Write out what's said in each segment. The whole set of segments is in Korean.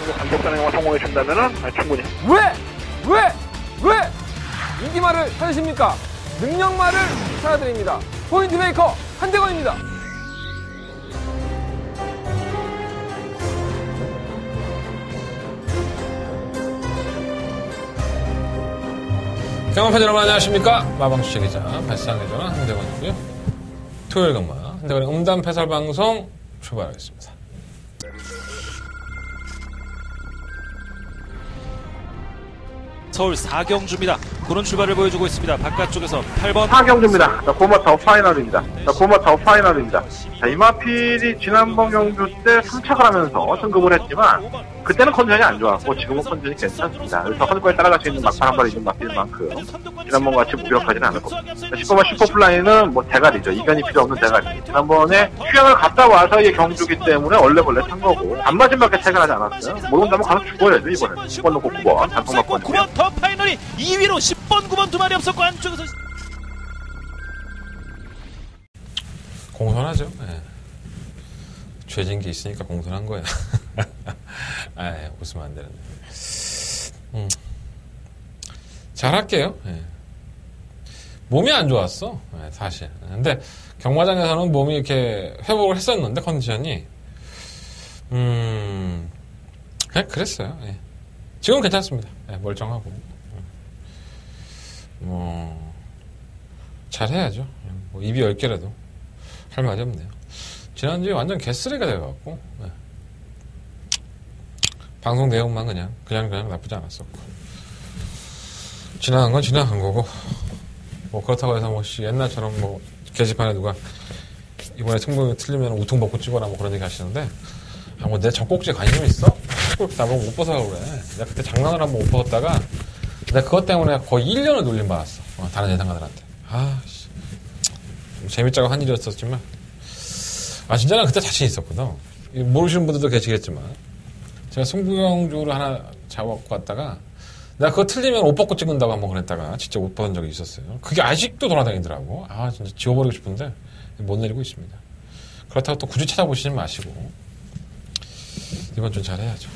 정도 감독단행과 성공해 준다면은 충분히. 왜 인기말을 찾으십니까? 능력말을 찾아드립니다. 포인트 메이커 한대건입니다. 경험팬 여러분 안녕하십니까? 마방주최 기자 발상의 전화 한대건이고요. 토요일 경마 한대건의 음담 패설 방송 출발하겠습니다. 서울 4경주입니다. 그런 출발을 보여주고 있습니다. 바깥쪽에서 8번 4경주입니다. 고마타워 파이널입니다. 고마타워 파이널입니다. 자, 이마필이 지난번 경주 때 3착을 하면서 승급을 했지만 그때는 컨디션이 안 좋았고 지금은 컨디션이 괜찮습니다. 그래서 선거에 따라갈 수 있는 막판 한 발이 있는 마필 만큼 지난번 같이 무력하지는 않을 겁니다. 10번만 슈퍼플라이는 뭐 대가리죠. 이견이 필요 없는 대가리. 지난번에 휴양을 갔다 와서의 경주기 때문에 얼레벌레 탄 거고 반마진밖에 퇴근하지 않았어요. 모른다면 가서 죽어야죠. 이번에는 10번 놓고 9번 단통막번이고요. 9번 더 파이널이 2위로 10번 9번 두 마리 없었고 안쪽에서 공손하죠. 네. 죄진 게 있으니까 공손한 거야. 아, 웃으면 안 되는데. 잘할게요. 네. 몸이 안 좋았어. 네, 사실. 근데 경마장에서는 몸이 이렇게 회복을 했었는데 컨디션이 그냥 그랬어요. 네. 지금은 괜찮습니다. 네, 멀쩡하고. 뭐 잘해야죠. 뭐 입이 10개라도 할 말이 없네요. 지난주에 완전 개쓰레기가 돼갖고 네. 방송 내용만 그냥 나쁘지 않았었고 지나간 건 지나간 거고 뭐 그렇다고 해서 뭐 옛날처럼 뭐 게시판에 누가 이번에 승부가 틀리면 우퉁 벗고 찍어라 뭐 그런 얘기 하시는데 뭐 내 젖꼭지에 관심 있어? 젖꼭지 나보고 못 벗어서 그래. 내가 그때 장난을 한번 못 벗었다가 내가 그것 때문에 거의 1년을 놀림받았어. 다른 예상가들한테. 아씨 재밌자고 한 일이었었지만 진짜 난 그때 자신 있었거든. 모르시는 분들도 계시겠지만 제가 승부경주를 하나 잡아갖고 갔다가 내가 그거 틀리면 옷 벗고 찍는다고 한번 그랬다가 진짜 옷 벗은 적이 있었어요. 그게 아직도 돌아다니더라고. 진짜 지워버리고 싶은데 못 내리고 있습니다. 그렇다고 또 굳이 찾아보시지 마시고 이번 좀 잘해야죠.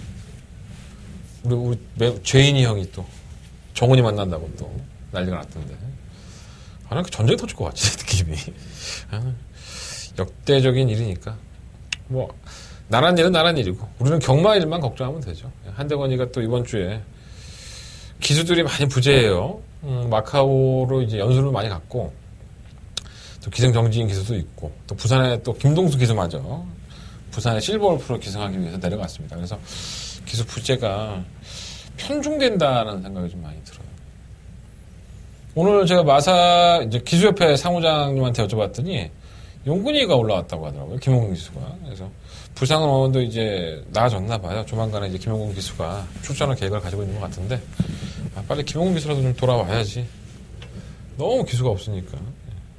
우리 죄인이 형이 또 정훈이 만난다고 또 난리가 났던데 난 그 전쟁이 터질 것 같지 느낌이. 역대적인 일이니까 뭐 나란 일은 나란 일이고 우리는 경마 일만 걱정하면 되죠. 한대건이가 또 이번 주에 기수들이 많이 부재해요. 마카오로 이제 연수를 많이 갔고 또 기승정지인 기수도 있고 또 부산에 또 김동수 기수마저 부산에 실버골프로 기승하기 위해서 내려갔습니다. 그래서 기수 부재가 편중된다는 생각이 좀 많이 들어요. 오늘 제가 마사 이제 기수협회 사무장님한테 여쭤봤더니 용근이가 올라왔다고 하더라고요. 김용근 기수가. 그래서 부상원도 이제 나아졌나 봐요. 조만간에 이제 김용근 기수가 출전할 계획을 가지고 있는 것 같은데 빨리 김용근 기수라도 좀 돌아와야지. 너무 기수가 없으니까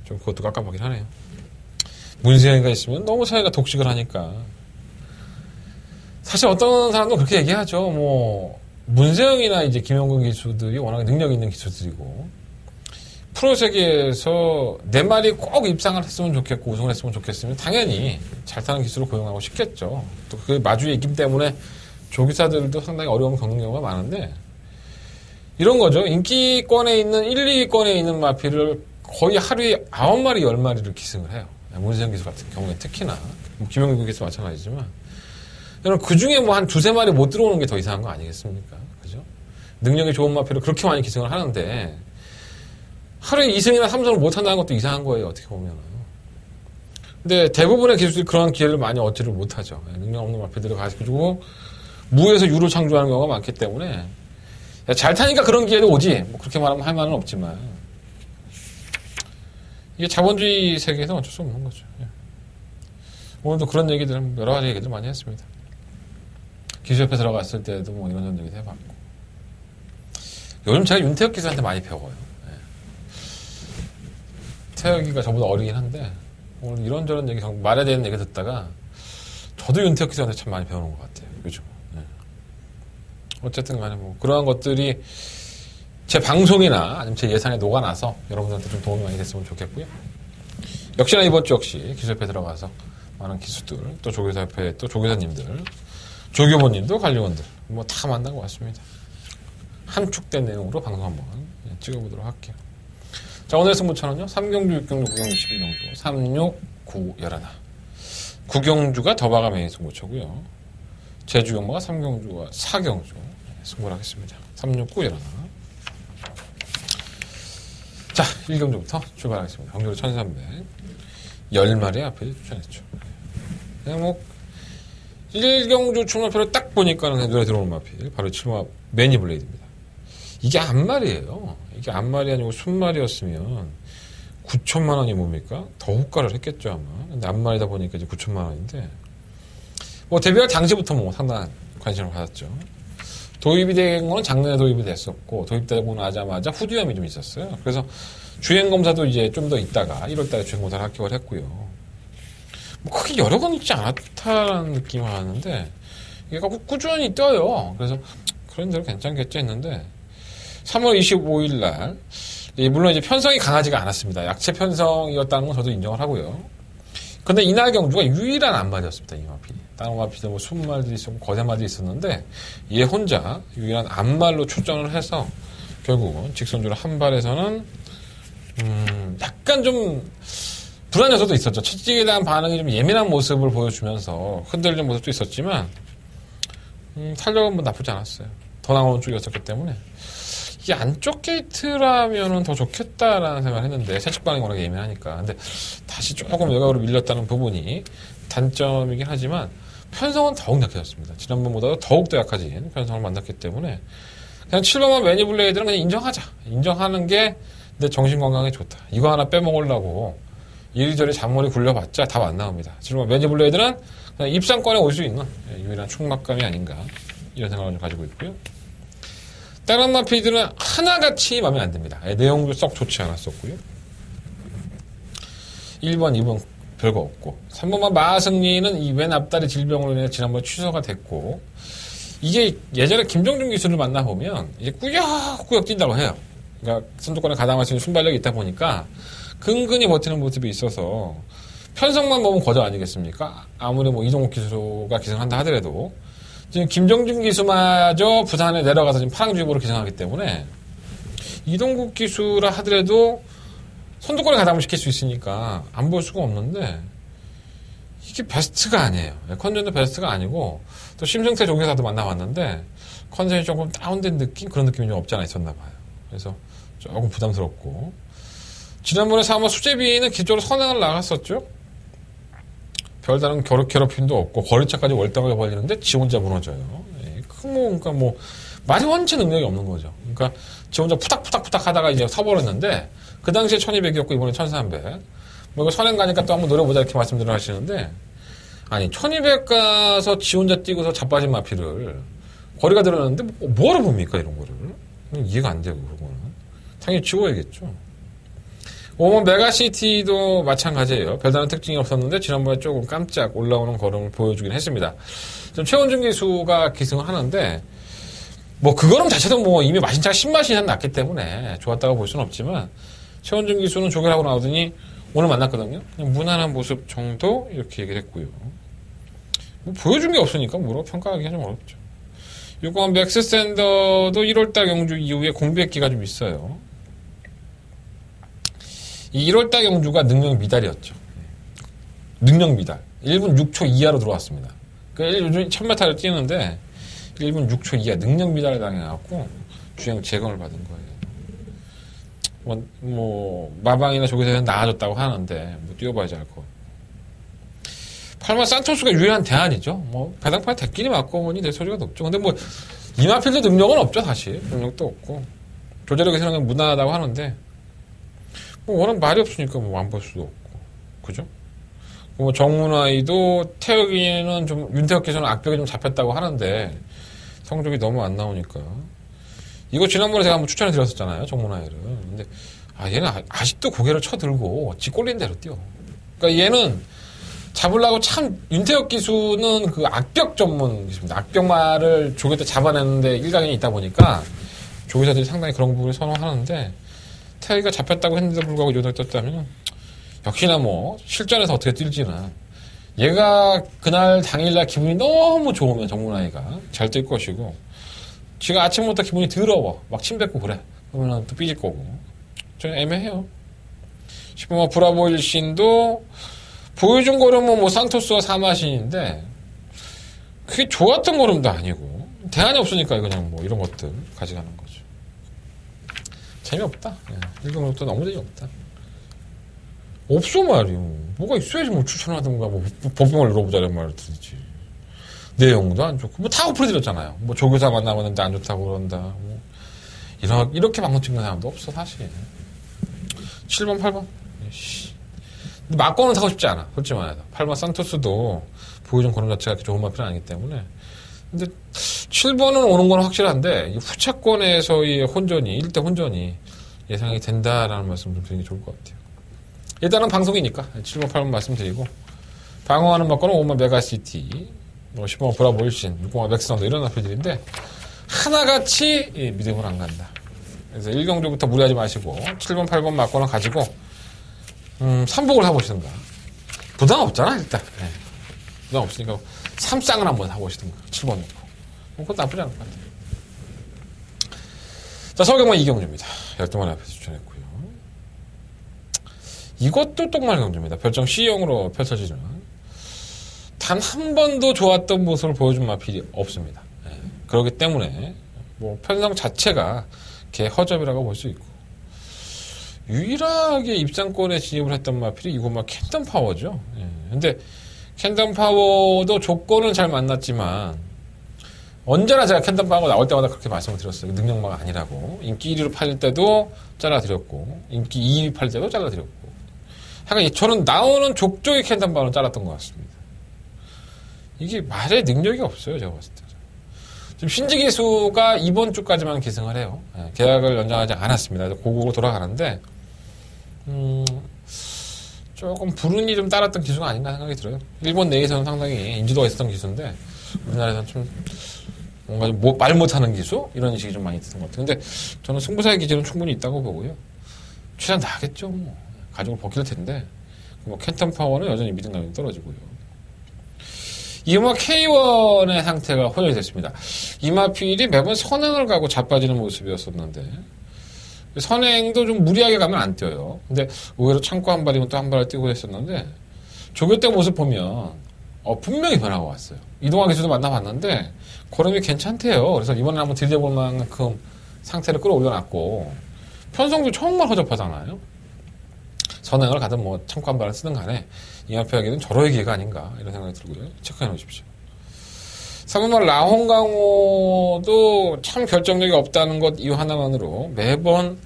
좀 그것도 깝깝하긴 하네요. 문세영이가 있으면 너무 사회가 독식을 하니까 사실 어떤 사람도 그렇게 얘기하죠. 뭐 문세영이나 이제 김용근 기수들이 워낙에 능력 있는 기수들이고 프로 세계에서 내 말이 꼭 입상을 했으면 좋겠고 우승을 했으면 좋겠으면 당연히 잘 타는 기수를 고용하고 싶겠죠. 또 그 마주에 있기 때문에 조기사들도 상당히 어려움을 겪는 경우가 많은데 이런 거죠. 인기권에 있는 1, 2위권에 있는 마필을 거의 하루에 9마리, 10마리를 기승을 해요. 문세영 기수 같은 경우에 특히나 뭐 김용규 기수 마찬가지지만 여러분 그 중에 뭐 한 2-3마리 못 들어오는 게 더 이상한 거 아니겠습니까? 그죠? 능력이 좋은 마필을 그렇게 많이 기승을 하는데 하루에 2승이나 3승을 못한다는 것도 이상한 거예요. 어떻게 보면. 근데 대부분의 기수들이 그런 기회를 많이 얻지를 못하죠. 능력 없는 마필들을 가지고 무에서 유를 창조하는 경우가 많기 때문에 잘 타니까 그런 기회도 오지. 뭐 그렇게 말하면 할 말은 없지만 이게 자본주의 세계에서 어쩔 수 없는 거죠. 오늘도 그런 얘기들 여러 가지 얘기들 많이 했습니다. 기수협회 들어갔을 때도 뭐 이런저런 얘기도 해봤고 요즘 제가 윤태혁 기수한테 많이 배워요. 태혁이가 저보다 어리긴 한데 오늘 이런저런 얘기 말에 대한 얘기 듣다가 저도 윤태혁 기수한테 참 많이 배우는 것 같아요. 요즘. 어쨌든 간에 뭐 그러한 것들이 제 방송이나 아니면 제 예산에 녹아나서 여러분들한테 좀 도움이 많이 됐으면 좋겠고요. 역시나 이번 주 역시 기수협회 들어가서 많은 기수들 또 조교사협회 또 조교사님들 조교보님도 관리원들 뭐 다 만난 것 같습니다. 함축된 내용으로 방송 한번 찍어보도록 할게요. 자, 오늘 승부처는요. 3경주, 6경주, 9경주, 12경주 36, 9, 11 9경주가 더바가 메인 승부처고요. 제주 경마가 3경주와 4경주 승부를 하겠습니다. 36, 9, 11 자, 1경주부터 출발하겠습니다. 경주로 1300 10마리 앞에 추천했죠. 그냥 뭐 1경주 출마표를 딱 보니까는 눈에 들어오는 마필 바로 7마 매니블레이드입니다. 이게 암말이에요. 이게 암말이 아니고 순말이었으면 9천만 원이 뭡니까? 더 호가를 했겠죠 아마. 근데 암말이다 보니까 이제 9천만 원인데 뭐 데뷔할 당시부터 뭐 상당한 관심을 받았죠. 도입이 된 거는 작년에 도입이 됐었고 도입되고 나자마자 후두염이 좀 있었어요. 그래서 주행검사도 이제 좀 더 있다가 1월달에 주행검사를 합격을 했고요. 뭐 크게 여러 건 있지 않았다는 느낌이 왔는데 이게 꾸준히 떠요. 그래서 그런 대로 괜찮겠지 했는데 3월 25일 날 물론 이제 편성이 강하지가 않았습니다. 약체 편성이었다는 건 저도 인정을 하고요. 근데 이날 경주가 유일한 안말이었습니다. 이 마필이. 다른 마필도 뭐 순말들이 있었고 거대말들이 있었는데 얘 혼자 유일한 안말로 출전을 해서 결국은 직선주로 한 발에서는 약간 좀 불안 요소도 있었죠. 채찍에 대한 반응이 좀 예민한 모습을 보여주면서 흔들리는 모습도 있었지만 탄력은 뭐 나쁘지 않았어요. 더 나오는 쪽이었기 때문에 이 안쪽 게이트라면은 더 좋겠다라는 생각을 했는데 채찍 반응이 워낙 예민하니까. 근데 다시 조금 외곽으로 밀렸다는 부분이 단점이긴 하지만 편성은 더욱 약해졌습니다. 지난번보다 더욱더 약해진 편성을 만났기 때문에 그냥 7번만 매니블레이드는 그냥 인정하자. 인정하는 게 내 정신건강에 좋다. 이거 하나 빼먹으려고 이리저리 잔머리 굴려봤자 답 안 나옵니다. 7번만 매니블레이드는 그냥 입상권에 올 수 있는 유일한 충막감이 아닌가 이런 생각을 좀 가지고 있고요. 다른 마피들은 하나같이 마음에 안 듭니다. 내용도 썩 좋지 않았었고요. 1번, 2번 별거 없고 3번만 마승리는 이 왼 앞다리 질병으로 인해 지난번에 취소가 됐고 이게 예전에 김정준 기수를 만나보면 이제 꾸역꾸역 뛴다고 해요. 그러니까 선두권에 가담할 수 있는 순발력이 있다 보니까 근근히 버티는 모습이 있어서 편성만 보면 거저 아니겠습니까? 아무리 뭐 이동국 기수가 기승한다 하더라도 지금 김정준 기수마저 부산에 내려가서 지금 파랑주의보로 기승하기 때문에 이동국 기수라 하더라도 선두권에 가담을 시킬 수 있으니까 안 볼 수가 없는데 이게 베스트가 아니에요. 컨디션도 베스트가 아니고 또 심승태 조교사도 만나봤는데 컨디션이 조금 다운된 느낌? 그런 느낌이 좀 없지 않아 있었나 봐요. 그래서 조금 부담스럽고 지난번에 3월 수제비는 기존으로 선행을 나갔었죠. 별다른 괴롭힘도 없고 거리차까지 월등하게 벌리는데 지 혼자 무너져요. 그러니까 뭐 말이 원체 능력이 없는 거죠. 그러니까 지 혼자 푸닥푸닥 하다가 이제 서버렸는데 그 당시에 1200이었고 이번에 1300. 뭐 이거 선행 가니까 또 한번 노려보자 이렇게 말씀들을 하시는데 아니 1200 가서 지 혼자 뛰고서 자빠진 마피를 거리가 들어갔는데 뭐하러 봅니까 이런 거를. 이해가 안 되고 그거는 당연히 지워야겠죠. 5번 메가시티도 마찬가지예요. 별다른 특징이 없었는데 지난번에 조금 깜짝 올라오는 걸음을 보여주긴 했습니다. 좀 최원준 기수가 기승을 하는데 뭐 그 걸음 자체도 뭐 이미 마신 차가 10마신이 났기 때문에 좋았다고 볼 수는 없지만 최원준 기수는 조결하고 나오더니 오늘 만났거든요. 그냥 무난한 모습 정도 이렇게 얘기를 했고요. 뭐 보여준 게 없으니까 뭐라고 평가하기가 좀 어렵죠. 6번 맥스샌더도 1월달 경주 이후에 공백기가 좀 있어요. 이 1월달 경주가 능력 미달이었죠. 능력 미달. 1분 6초 이하로 들어왔습니다. 그러니까 요즘 1000m를 뛰는데 1분 6초 이하 능력 미달을 당해갖고 주행 재검을 받은 거예요. 뭐 마방이나 조교사는 나아졌다고 하는데 뭐 뛰어봐야지 알 거. 8번 산토스가 유일한 대안이죠. 뭐 배당판에 대끼리 맞고 보니 내 소리가 높죠. 근데 뭐 이마필드 능력은 없죠. 사실 능력도 없고 조제력이 생각은 무난하다고 하는데 뭐 워낙 말이 없으니까 뭐 안 볼 수도 없고 그죠? 뭐 정문아이도 태혁이는 좀 윤태혁 기수는 악벽이 좀 잡혔다고 하는데 성적이 너무 안 나오니까 이거 지난번에 제가 한번 추천해 드렸었잖아요. 정문아이를. 근데 얘는 아직도 고개를 쳐들고 지 꼴린 대로 뛰어. 그러니까 얘는 잡으려고 참 윤태혁 기수는 그 악벽 전문 기수입니다. 악벽말을 조교 때 잡아내는데 일각이 있다 보니까 조교사들이 상당히 그런 부분을 선호하는데 태혁이가 잡혔다고 했는데도 불구하고 요날 떴다면 역시나 뭐 실전에서 어떻게 뛸지는 얘가 그날 당일날 기분이 너무 좋으면 정문아이가 잘 뜰 것이고 지가 아침부터 기분이 더러워 막 침 뱉고 그래 그러면 또 삐질 거고 좀 애매해요. 15번 브라보 일신도 보여준 걸음은 뭐 산토스와 사마신인데 그게 좋았던 걸음도 아니고 대안이 없으니까 그냥 뭐 이런 것들 가져가는 거죠. 재미없다. 일경록도 너무 재미없다. 없어 말이요. 뭐가 있어야지 뭐 추천하든가 뭐 법병을 열어보자는 말을 들지. 내용도 안 좋고 뭐 다 엎어드렸잖아요. 뭐 조교사 만나봤는데 안 좋다고 그런다. 뭐 이렇게 방송 찍는 사람도 없어 사실. 7번 8번. 근데 막권은 사고 싶지 않아. 솔직히 말해서 8번 산토스도 보여준 그런 자체가 그렇게 좋은 마필은 아니기 때문에. 근데 7번은 오는 건 확실한데 후차권에서의 혼전이 1대 혼전이 예상이 된다라는 말씀 좀 드리는 게 좋을 것 같아요. 일단은 방송이니까 7번 8번 말씀드리고 방어하는 막권은 5번 메가시티 10번 브라보 일신 6번 맥스나운드 이런 마필들인데 하나같이 믿음을 안 간다. 그래서 1경주부터 무리하지 마시고 7번 8번 막권을 가지고 3복을 사보시든가 부담 없잖아 일단. 부담 없으니까 3쌍을 한번 사보시든가 7번 놓고 그것도 나쁘지 않을 것 같아요. 자 서경만 이경주입니다. 12만 앞에서 추천했고요. 이것도 똥말 경주입니다. 별점 C형으로 펼쳐지는 단 한 번도 좋았던 모습을 보여준 마필이 없습니다. 그렇기 때문에 뭐 편성 자체가 개 허접이라고 볼 수 있고 유일하게 입상권에 진입을 했던 마필이 이거 캔덤 파워죠. 근데 캔덤 파워도 조건은 잘 만났지만 언제나 제가 캔덤 파워가 나올 때마다 그렇게 말씀을 드렸어요. 능력마가 아니라고. 인기 1위로 팔릴 때도 잘라드렸고 인기 2위 팔릴 때도 잘라드렸고 하여간 저는 나오는 족족의 캔덤 파워는 잘랐던 것 같습니다. 이게 말에 능력이 없어요. 제가 봤을 때. 지금 신지 기수가 이번 주까지만 기승을 해요. 계약을 연장하지 않았습니다. 고국으로 돌아가는데 조금 불운이 좀 따랐던 기수가 아닌가 생각이 들어요. 일본 내에서는 상당히 인지도가 있었던 기수인데 우리나라에서는 좀 뭔가 좀 말 못하는 기수? 이런 인식이 좀 많이 드는 것 같아요. 근데 저는 승부사의 기질은 충분히 있다고 보고요. 최대한 나겠죠. 뭐. 가족을 벗길 텐데 뭐 캔턴 파워는 여전히 믿음감이 떨어지고요. 이마 K1의 상태가 호전이 됐습니다. 이마필이 매번 선행을 가고 자빠지는 모습이었었는데 선행도 좀 무리하게 가면 안 뛰어요. 근데 의외로 참고 한 발이면 또 한 발을 뛰고 했었는데 조교 때 모습 보면 분명히 변화가 왔어요. 이동환 기수도 만나봤는데 걸음이 괜찮대요. 그래서 이번에 한번 들려볼 만큼 상태를 끌어올려놨고 편성도 정말 허접하잖아요. 선행을 가든 뭐 참고 한 발을 쓰든 간에 이마필에게는 절호의 기회가 아닌가 이런 생각이 들고요. 체크해 놓으십시오. 3번말 라홍강호도 참 결정력이 없다는 것 이유 하나만으로 매번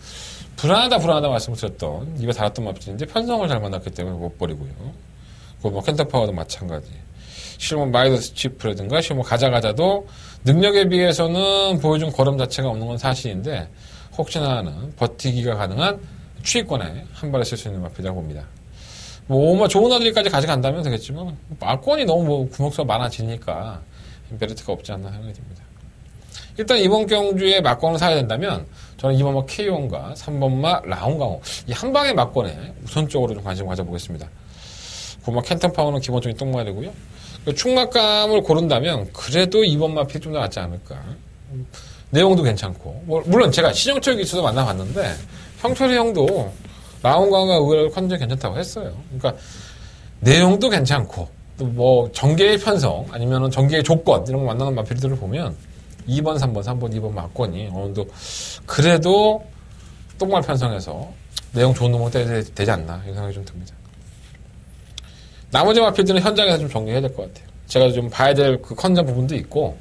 불안하다 말씀을 드렸던 입에 달았던 마필인데 편성을 잘 만났기 때문에 못 버리고요. 뭐 켄터파워도 마찬가지. 실무 마이더스 치프라든가 실무 가자가자도 능력에 비해서는 보여준 걸음 자체가 없는 건 사실인데 혹시나 하는 버티기가 가능한 추위권에 한 발에 쓸 수 있는 마필이라고 봅니다. 뭐 좋은 아들까지 가져간다면 되겠지만 말권이 너무 뭐 구멍수가 많아지니까 메리트가 없지 않나 생각이 듭니다. 일단 이번 경주에 막권을 사야 된다면 저는 2번마 K1과 3번마 라운강호 이 한 방의 막권에 우선적으로 좀 관심 가져보겠습니다. 고마 캔턴 파워는 기본적인 똥말이고요. 충막감을 고른다면 그래도 2번마 필 좀 더 낫지 않을까. 내용도 괜찮고 물론 제가 신영철 기수도 만나봤는데 형철이 형도 라운강호가 의외로 컨디션이 괜찮다고 했어요. 그러니까 내용도 괜찮고 또 뭐 전개의 편성 아니면은 전개의 조건 이런 거 만나는 마필들을 보면 2번, 3번, 3번, 2번 막권이 어느 정도 그래도 똥말 편성해서 내용 좋은 놈으로 되지 않나 이런 생각이 좀 듭니다. 나머지 마필들은 현장에서 좀 정리해야 될 것 같아요. 제가 좀 봐야 될 그 컨전 부분도 있고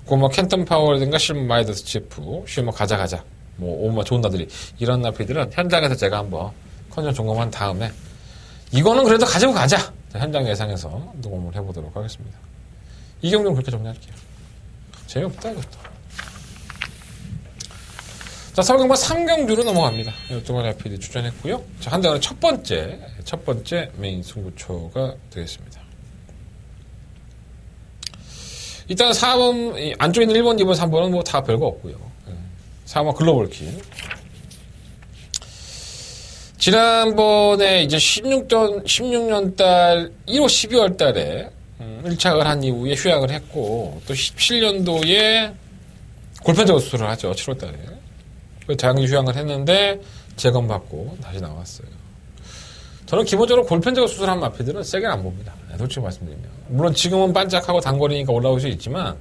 그 뭐 캔턴 파워라든가 실무 마이더스 치프, 실무 가자가자 뭐 오마 좋은 나들이 이런 마필들은 현장에서 제가 한번 컨전 점검한 다음에 이거는 그래도 가지고 가자 현장 예상해서 녹음을 해보도록 하겠습니다. 이 경우는 그렇게 정리할게요. 재미없다 이것도. 자 서울경마 3경주로 넘어갑니다. 12마리 PD 추천했고요. 자 한대가는 첫 번째 메인 승부처가 되겠습니다. 일단 4번 안쪽에 있는 1번, 2번, 3번은 뭐 다 별거 없고요. 4번 글로벌 킬. 지난번에 이제 16년 달 1월 12월 달에 1착을 한 이후에 휴약을 했고, 또 17년도에 골편제거 수술을 하죠. 7월 달에. 장기 휴양을 했는데 재검받고 다시 나왔어요. 저는 기본적으로 골편제거 수술한 마피들은 세게 안 봅니다. 솔직히 말씀드리면. 물론 지금은 반짝하고 단거리니까 올라올 수 있지만,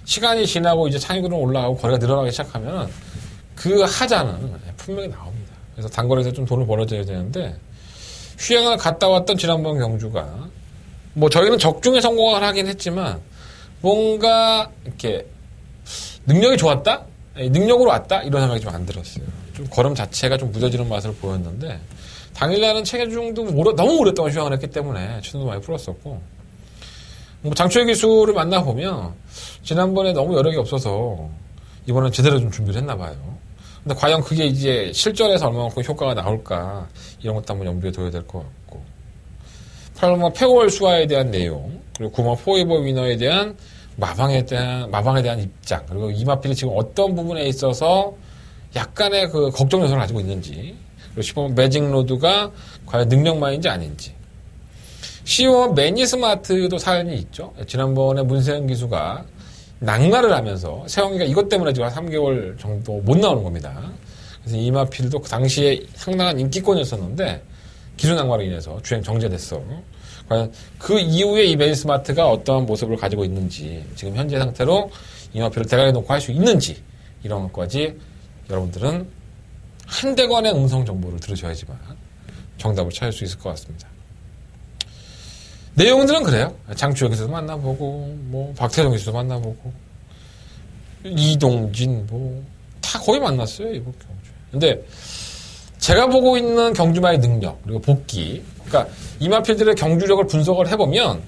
시간이 지나고 이제 창의구는 올라가고 거리가 늘어나기 시작하면 그 하자는 분명히 나옵니다. 그래서 단거리에서 좀 돈을 벌어줘야 되는데, 휴양을 갔다 왔던 지난번 경주가, 뭐 저희는 적중에 성공을 하긴 했지만, 뭔가 이렇게 능력이 좋았다? 능력으로 왔다? 이런 생각이 좀 안 들었어요. 좀 걸음 자체가 좀 무뎌지는 맛을 보였는데, 당일날은 체계중도 너무 오랫동안 휴양을 했기 때문에 추천도 많이 풀었었고, 뭐 장초의 기술을 만나보면 지난번에 너무 여력이 없어서 이번엔 제대로 좀 준비를 했나 봐요. 근데 과연 그게 이제 실전에서 얼마만큼 효과가 나올까, 이런 것도 한번 염두에 둬야 될 것 같고, 8번 페어월 수화에 대한 내용, 그리고 9번 포이버 위너에 대한 마방에 대한 입장, 그리고 이마필이 지금 어떤 부분에 있어서 약간의 그 걱정 요소를 가지고 있는지, 그리고 10번 매직 로드가 과연 능력만인지 아닌지. 10번 매니스마트도 사연이 있죠. 지난번에 문세영 기수가 낙마를 하면서 세영이가 이것 때문에 지금 한 3개월 정도 못 나오는 겁니다. 그래서 이마필도 그 당시에 상당한 인기권이었었는데 기수 낙마로 인해서 주행 정지됐어. 과연 그 이후에 이 매니스마트가 어떠한 모습을 가지고 있는지, 지금 현재 상태로 이마필을 대가리 놓고 할 수 있는지, 이런 것까지 여러분들은 한대관의 음성 정보를 들으셔야지만 정답을 찾을 수 있을 것 같습니다. 내용들은 그래요. 장주혁 기수도 만나보고, 뭐 박태정 기수도 만나보고, 이동진 다 거의 만났어요, 이번 경주. 근데 제가 보고 있는 경주마의 능력, 그리고 복귀, 그러니까 이 마필들의 경주력을 분석을 해보면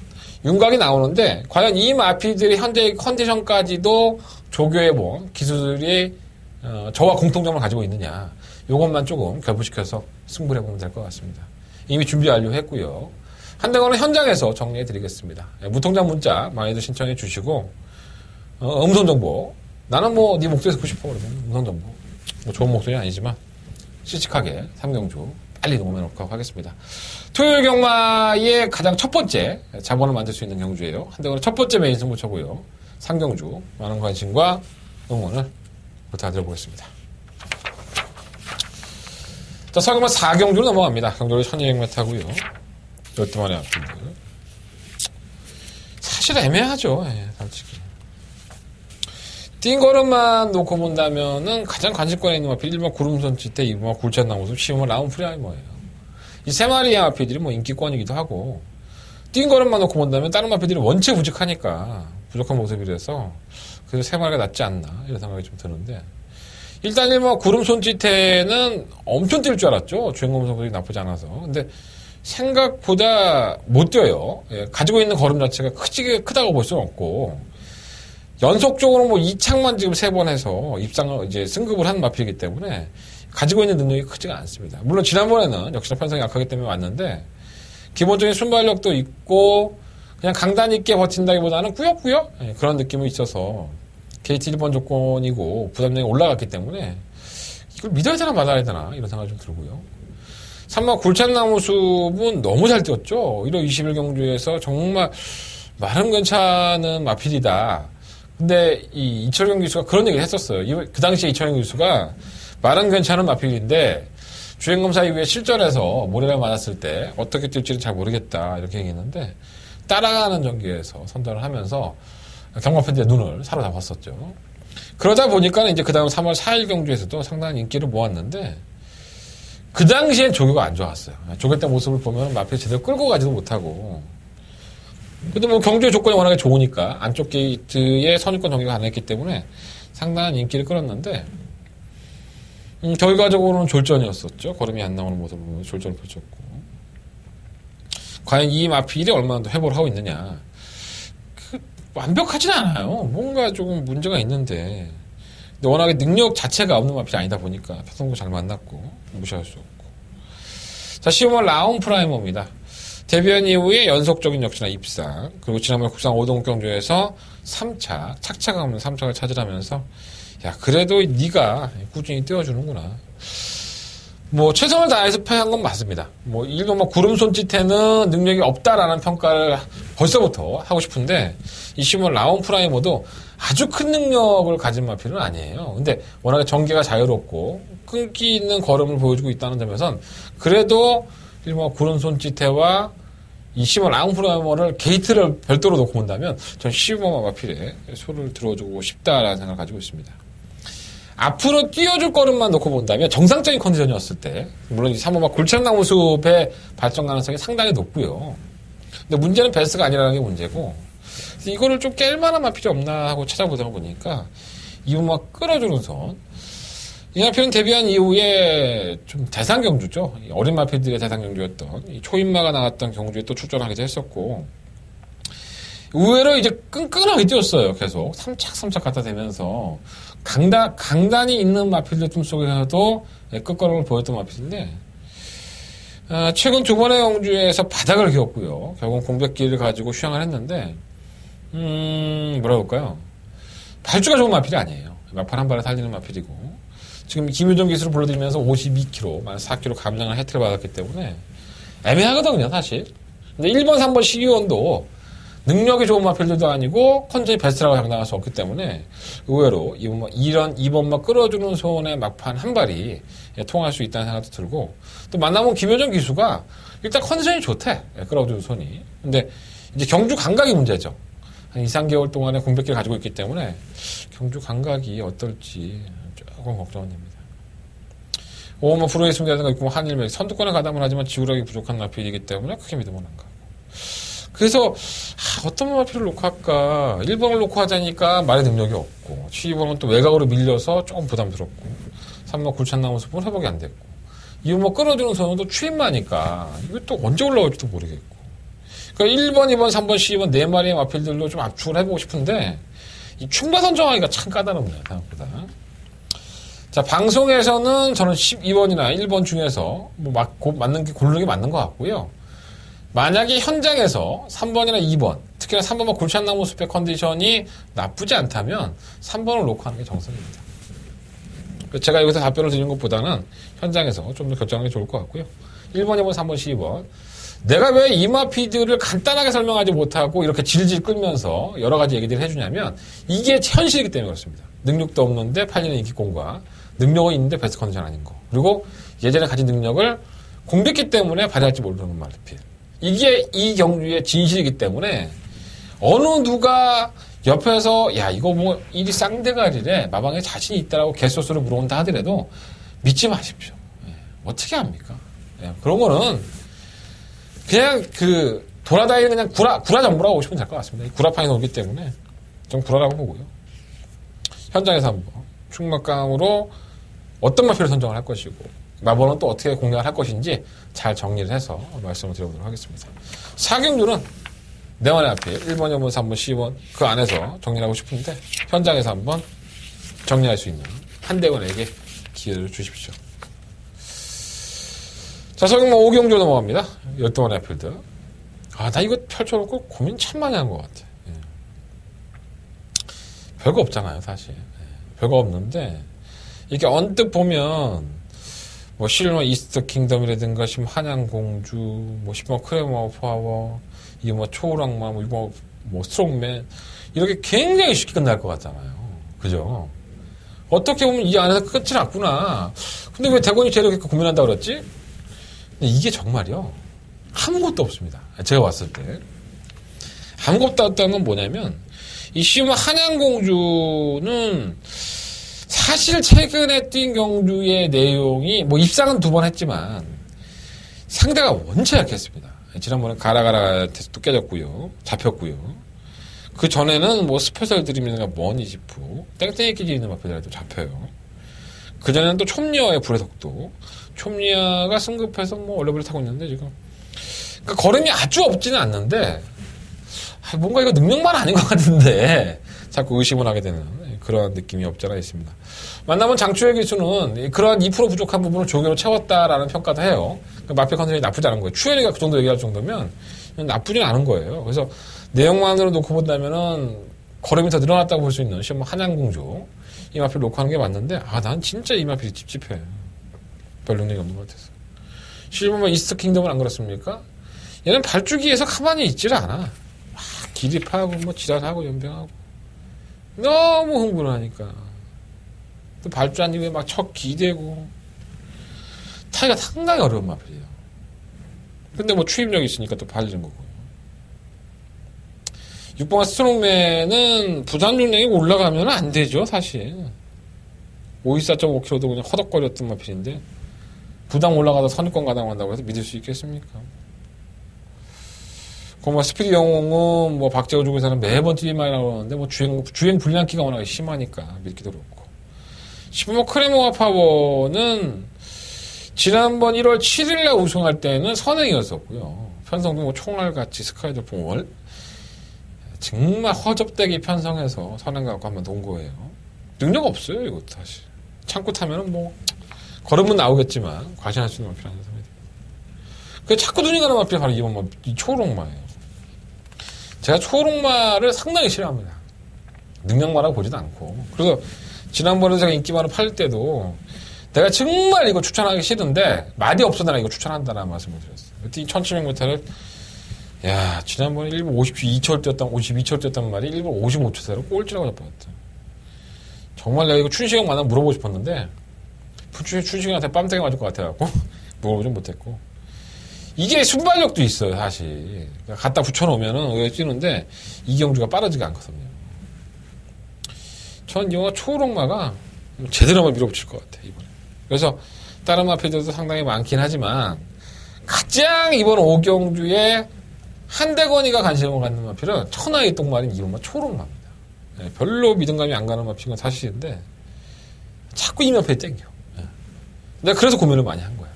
윤곽이 나오는데, 과연 이 마필들이 현재의 컨디션까지도 조교해본 기술이 저와 공통점을 가지고 있느냐, 이것만 조금 결부시켜서 승부를 해보면 될 것 같습니다. 이미 준비 완료했고요. 한대관은 현장에서 정리해드리겠습니다. 무통장 문자 많이들 신청해 주시고, 음성정보, 나는 뭐 네 목소리 듣고 싶어 그러면 음성정보, 뭐 좋은 목소리는 아니지만 씩씩하게 3경주 빨리 녹음해놓고 하겠습니다. 토요일 경마의 가장 첫 번째 자본을 만들 수 있는 경주예요. 한대관은 첫 번째 메인 승부처고요. 3경주 많은 관심과 응원을 부탁드려보겠습니다. 자, 서경마 4경주로 넘어갑니다. 경주를 1200m고요. 롯데만의 앞인데 사실 애매하죠. 예, 솔직히. 뛴 걸음만 놓고 본다면은 가장 관심권에 있는 마필 1번 구름선 찌대, 2번 굴찬나무숲, 10번 라운 프리하이머예요. 이 세 마리의 마필들이 뭐 인기권이기도 하고, 뛴 걸음만 놓고 본다면 다른 마필들이 원체 부족한 모습이라서 그래서 세 마리가 낫지 않나, 이런 생각이 좀 드는데, 일단 1번 구름 손짓에는 엄청 뛸 줄 알았죠. 주행검 선수들이 나쁘지 않아서. 근데 생각보다 못 뛰어요. 예, 가지고 있는 걸음 자체가 크다고 볼 수는 없고, 연속적으로 뭐 2착만 지금 3번 해서 입상을 이제 승급을 한 마필이기 때문에 가지고 있는 능력이 크지가 않습니다. 물론 지난번에는 역시나 편성이 약하기 때문에 왔는데, 기본적인 순발력도 있고 그냥 강단 있게 버틴다기보다는 꾸역꾸역, 예, 그런 느낌이 있어서 KT 1번 조건이고 부담력이 올라갔기 때문에 이걸 믿어야 되나 말아야 되나, 이런 생각이 좀 들고요. 3번 굴찬나무 숲은 너무 잘 뛰었죠. 1월 20일 경주에서 정말 말은 괜찮은 마필이다. 근데 이 이철경 기수가 그런 얘기를 했었어요. 그 당시에 이철경 기수가 말은 괜찮은 마필인데 주행검사 이후에 실전에서 모래를 맞았을 때 어떻게 뛸지는 잘 모르겠다, 이렇게 얘기했는데, 따라가는 경기에서 선전을 하면서 경마 팬들의 눈을 사로잡았었죠. 그러다 보니까 이제 그 다음 3월 4일 경주에서도 상당한 인기를 모았는데, 그 당시엔 조교가 안 좋았어요. 조교 때 모습을 보면 마필 제대로 끌고 가지도 못하고. 근데 뭐 경주의 조건이 워낙에 좋으니까 안쪽 게이트에 선입권 정리가 가능했기 때문에 상당한 인기를 끌었는데, 결과적으로는 졸전이었었죠. 걸음이 안 나오는 모습을 보면 졸전을 펼쳤고. 과연 이 마필이 얼마나 더 회복을 하고 있느냐. 완벽하진 않아요. 뭔가 조금 문제가 있는데. 근데 워낙에 능력 자체가 없는 마필이 아니다 보니까 편성도 잘 만났고 무시할 수 없고. 자, 10번 라운 프라이머입니다. 데뷔한 이후에 연속적인 역시나 입상, 그리고 지난번 국산 5동 경주에서 3착, 착착 없는 3착을 차지하면서, 야, 그래도 네가 꾸준히 띄워주는구나. 뭐 최선을 다해서 패한 건 맞습니다. 뭐 일본 뭐 구름 손짓에는 능력이 없다라는 평가를 벌써부터 하고 싶은데 이시모 라온 프라이머도 아주 큰 능력을 가진 마필은 아니에요. 근데 워낙에 전개가 자유롭고 끈기 있는 걸음을 보여주고 있다는 점에선 그래도 일본 구름 손짓해와 이시모 라온 프라이머를 게이트를 별도로 놓고 본다면 전 시모 마필에 소를 들어주고 싶다라는 생각을 가지고 있습니다. 앞으로 뛰어줄 걸음만 놓고 본다면 정상적인 컨디션이었을 때 물론 이 3호막 굴창나무 숲의 발전 가능성이 상당히 높고요. 근데 문제는 베스트가 아니라는 게 문제고 그래서 이거를 좀 깰 만한 마필이 없나 하고 찾아보다 보니까 이 음악 끌어주는 손 이 마필은 데뷔한 이후에 좀 대상 경주죠. 어린 마필들의 대상 경주였던 이 초인마가 나왔던 경주에 또 출전하기도 했었고 의외로 이제 끈끈하게 뛰었어요. 계속 3착 갖다 대면서 강단이 있는 마필들 틈 속에서도 끝걸음을 보였던 마필인데 최근 두 번의 경주에서 바닥을 기었고요. 결국 공백기를 가지고 휴양을 했는데 뭐라 볼까요? 발주가 좋은 마필이 아니에요. 막판 한 발에 살리는 마필이고 지금 김유정 기수를 불러들이면서 52kg, 만 4kg 감량을 혜택을 받았기 때문에 애매하거든요, 사실. 근데 1번, 3번 12원도 능력이 좋은 마필들도 아니고 컨디션이 베스트라고 장담할 수 없기 때문에 의외로 이런 2번만 끌어주는 손의 막판 한 발이 통할 수 있다는 생각도 들고 또 만나본 김효정 기수가 일단 컨디션이 좋대. 끌어주는 손이. 근데 이제 경주 감각이 문제죠. 한 2, 3개월 동안의 공백기를 가지고 있기 때문에 경주 감각이 어떨지 조금 걱정은 됩니다. 오만 프로의 승자가 있고 한일맥 선두권에 가담을 하지만 지구력이 부족한 마필이기 때문에 크게 믿음은 안 가고 그래서 어떤 마필을 놓고 할까 1번을 놓고 하자니까 말의 능력이 없고 12번은 또 외곽으로 밀려서 조금 부담스럽고 3번 굴찬나무 숲은 회복이 안 됐고 2번 끌어주는 선수도 추임마니까 이거 또 언제 올라올지도 모르겠고 그러니까 1번, 2번, 3번, 12번 4마리의 마필들로 좀 압축을 해보고 싶은데 이 충마 선정하기가 참 까다롭네요. 생각보다. 자, 방송에서는 저는 12번이나 1번 중에서 맞는 게 고르는 게 맞는 것 같고요. 만약에 현장에서 3번이나 2번, 특히나 3번만 골찬나무 숲의 컨디션이 나쁘지 않다면 3번을 놓고 하는 게 정석입니다. 제가 여기서 답변을 드리는 것보다는 현장에서 좀 더 결정하는 게 좋을 것 같고요. 1번, 2번, 3번, 12번. 내가 왜 이마피드를 간단하게 설명하지 못하고 이렇게 질질 끌면서 여러 가지 얘기들을 해주냐면 이게 현실이기 때문에 그렇습니다. 능력도 없는데 팔리는 인기공과 능력은 있는데 베스트 컨디션 아닌 거. 그리고 예전에 가진 능력을 공백기 때문에 발휘할지 모르는 마필. 이게 이 경주의 진실이기 때문에 어느 누가 옆에서 야 이거 뭐 일이 쌍대가리래 마방에 자신이 있다라고 개소스를 물어온다 하더라도 믿지 마십시오. 어떻게 합니까? 그런 거는 그냥 돌아다니는 그냥 구라 정보라고 보시면 될 것 같습니다. 구라판이 오기 때문에 좀 구라라고 보고요. 현장에서 한번 충막강으로 어떤 마필을 선정을 할 것이고 마번은 또 어떻게 공략을 할 것인지 잘 정리를 해서 말씀을 드려보도록 하겠습니다. 4경주는 네만의 앞에 1번, 2번, 3번, 12번 그 안에서 정리를 하고 싶은데 현장에서 한번 정리할 수 있는 한대원에게 기회를 주십시오. 자, 서경마 5경주 넘어갑니다. 12번의 앞필드. 나 이거 펼쳐놓고 고민 참 많이 한 것 같아. 별거 없잖아요, 사실. 별거 없는데 이렇게 언뜻 보면 뭐 실버 이스트 킹덤이라든가 지금 한양공주, 뭐 10번 크레머 파워, 이거 뭐 초우랑마, 뭐 스트롱맨 이렇게 굉장히 쉽게 끝날 것 같잖아요. 그죠? 어떻게 보면 이 안에서 끝이 났구나. 근데 왜 대권이 제일 이렇게 고민한다고 그랬지? 근데 이게 정말요. 아무것도 없습니다. 제가 봤을 때. 아무것도 없다는 건 뭐냐면 이 시우마 한양공주는 사실 최근에 뛴 경주의 내용이 뭐 입상은 2번 했지만 상대가 원체 약했습니다. 지난번에 가라가라한테서 또 깨졌고요. 잡혔고요. 그 전에는 뭐 스페셜 드림이나 머니지프 땡땡이 끼지 있는 마필이라도 잡혀요. 그 전에는 또 촘리아의 불의 속도. 촘리아가 승급해서 뭐 원래부터 타고 있는데 지금 그러니까 걸음이 아주 없지는 않는데 뭔가 이거 능력만 아닌 것 같은데 자꾸 의심을 하게 되는 그런 느낌이 없지 않아 있습니다. 만나본 장추의 기수는 그러한 2% 부족한 부분을 조교로 채웠다라는 평가도 해요. 그러니까 마필 컨디션이 나쁘지 않은 거예요. 추현이가 그 정도 얘기할 정도면 나쁘진 않은 거예요. 그래서 내용만으로 놓고 본다면은 걸음이 더 늘어났다고 볼 수 있는 시험 한양공주 이 마필 놓고 하는 게 맞는데 난 진짜 이 마필이 찝찝해. 별 능력이 없는 것 같아서. 실버만 이스트 킹덤은 안 그렇습니까? 얘는 발주기에서 가만히 있질 않아. 막 기립하고 뭐 지랄하고 연병하고 너무 흥분하니까 또 발주한 이후에 막 척 기대고 타기가 상당히 어려운 마필이에요. 근데 뭐 추임력이 있으니까 또 발리는 거고요. 6번 스트롱맨은 부산 중량이 올라가면 안 되죠, 사실. 54.5kg도 그냥 허덕거렸던 마필인데 부당 올라가다 선입권 가담한다고 해서 믿을 수 있겠습니까? 뭐 스피드 영웅은 뭐 박재호 쪽에서는 매번 TV만이라고 그러는데 뭐 주행 불량기가 워낙에 심하니까 믿기도 그렇고. 15번 크레모와 파워는 지난번 1월 7일날 우승할 때는 선행이었었고요. 편성도 뭐 총알같이 스카이더풍 월 정말 허접되게 편성해서 선행 갖고 한번 돈 거예요. 능력 없어요, 이것도 사실. 창고 타면은 뭐 걸으면 나오겠지만 과신할 수 있는 마필 하는 사람이 돼요. 그 자꾸 눈이 가는 마필이 바로 이번 이 초록마예요. 제가 초록마를 상당히 싫어합니다. 능력마라고 보지도 않고. 그래서 지난번에 제가 인기마를 팔 때도 내가 정말 이거 추천하기 싫은데 말이 없어 나 이거 추천한다는 말씀을 드렸어요. 그때 1700m를 야 지난번에 일부 52초를 뛰었단 말이 일부 55초대로 꼴찌라고 잡았다. 정말 내가 이거 춘식형 만나 물어보고 싶었는데 춘식형한테 뺨때기 맞을 것 같아갖고 물어보지 못했고. 이게 순발력도 있어요, 사실. 그러니까 갖다 붙여놓으면은 의외에 뛰는데 이경주가 빠르지가 않거든요. 전 영화 초록마가 제대로 한번 밀어붙일 것 같아요, 이번에. 그래서 다른 마필들도 상당히 많긴 하지만 가장 이번 오경주의 한대건이가 관심을 갖는 마필은 천하의 똥말인 이번마 초록마입니다. 네, 별로 믿음감이 안 가는 마필인 건 사실인데 자꾸 이 마필이 땡겨. 네. 내가 그래서 고민을 많이 한 거야.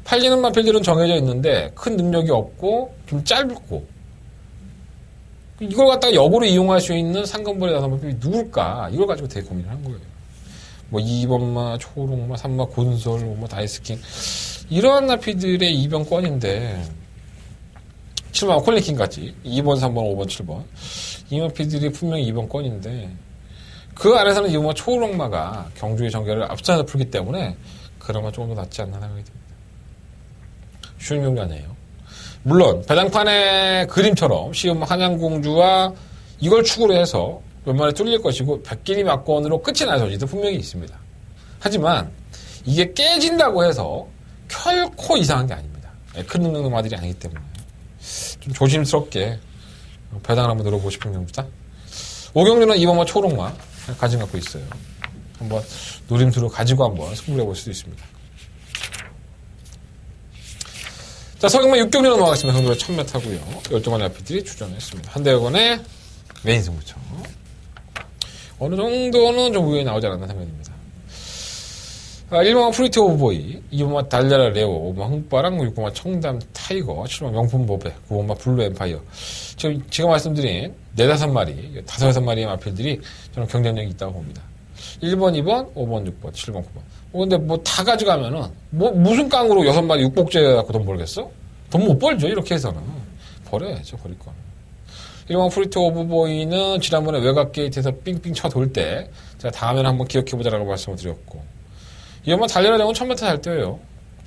팔리는 마필들은 정해져 있는데 큰 능력이 없고 좀 짧고 이걸 갖다가 역으로 이용할 수 있는 상금벌이 나서 마필이 누굴까 이걸 가지고 되게 고민을 한 거예요. 뭐 2번마, 초록마, 3마, 곤솔, 뭐 다이스킹 이러한 마필들의 이변권인데 7번 콜리킹 같이 2번, 3번, 5번, 7번 이 마필들이 분명히 2번권인데 그 안에서는 2번마 초록마가 경주의 전개를 앞서서 풀기 때문에 그나마 조금 더 낫지 않나 생각이 듭니다. 쉬운 경기 아니에요. 물론 배당판의 그림처럼 시험 한양공주와 이걸 축으로 해서 웬만에 뚫릴 것이고 백길이 막건으로 끝이 날 소지도 분명히 있습니다. 하지만 이게 깨진다고 해서 결코 이상한 게 아닙니다. 큰 능력 마들이 아니기 때문에 좀 조심스럽게 배당을 한번 늘어보고 싶은 경기다. 오경주는 이번마 초록마 가진 갖고 있어요. 한번 노림수로 가지고 한번 승부를 해볼 수도 있습니다. 자, 서경마 6경기 넘어가겠습니다. 성도의 1000m 타고요. 12마리 아피들이 출전했습니다. 한대건의 메인 승부처. 어느 정도는 좀 우연히 나오지 않았나 생각됩니다. 1번마 프리티 오브보이, 2번마 달려라 레오, 5번마 흥바랑, 6번마 청담 타이거, 7번마 명품 보배, 9번마 블루 엠파이어. 지금 제가 말씀드린 4-5마리, 5-6마리의 마필들이 저는 경쟁력이 있다고 봅니다. 1번, 2번, 5번, 6번, 7번, 9번. 근데 뭐 다 가져가면은 무슨 깡으로 6마리 육복제 갖고 돈 벌겠어? 돈 못 벌죠, 이렇게 해서는. 버려야죠, 버릴 거는. 1번 프리티 오브보이는 지난번에 외곽 게이트에서 삥삥 쳐돌 때 제가 다음에는 한번 기억해보자라고 말씀을 드렸고, 이 엄마 달려라 대원 1000m 잘 뛰어요.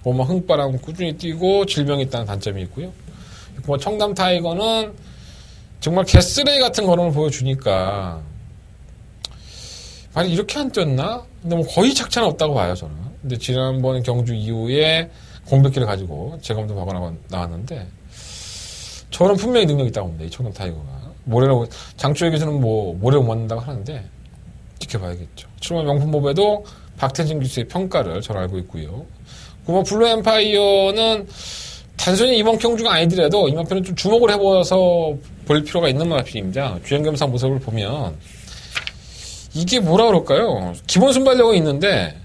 엄마 흥바람 꾸준히 뛰고 질병이 있다는 단점이 있고요. 뭐 청담 타이거는 정말 개쓰레기 같은 걸음을 보여주니까 아니 이렇게 안 뛰었나? 근데 뭐 거의 착차는 없다고 봐요, 저는. 근데 지난번 경주 이후에 공백기를 가지고 재검도 하고 나왔는데 저는 분명히 능력이 있다고 봅니다, 이 청담 타이거가. 모래로 장초의 기수는 뭐 모래로 못 맞는다고 하는데 지켜봐야겠죠. 7번 명품 보배도 박태진 기수의 평가를 잘 알고 있고요. 9번 블루 엠파이어는 단순히 이번 경주가 아니더라도 이번 편은 좀 주목을 해보아서 볼 필요가 있는 마필입니다. 주행겸상 모습을 보면 이게 뭐라 그럴까요? 기본 순발력은 있는데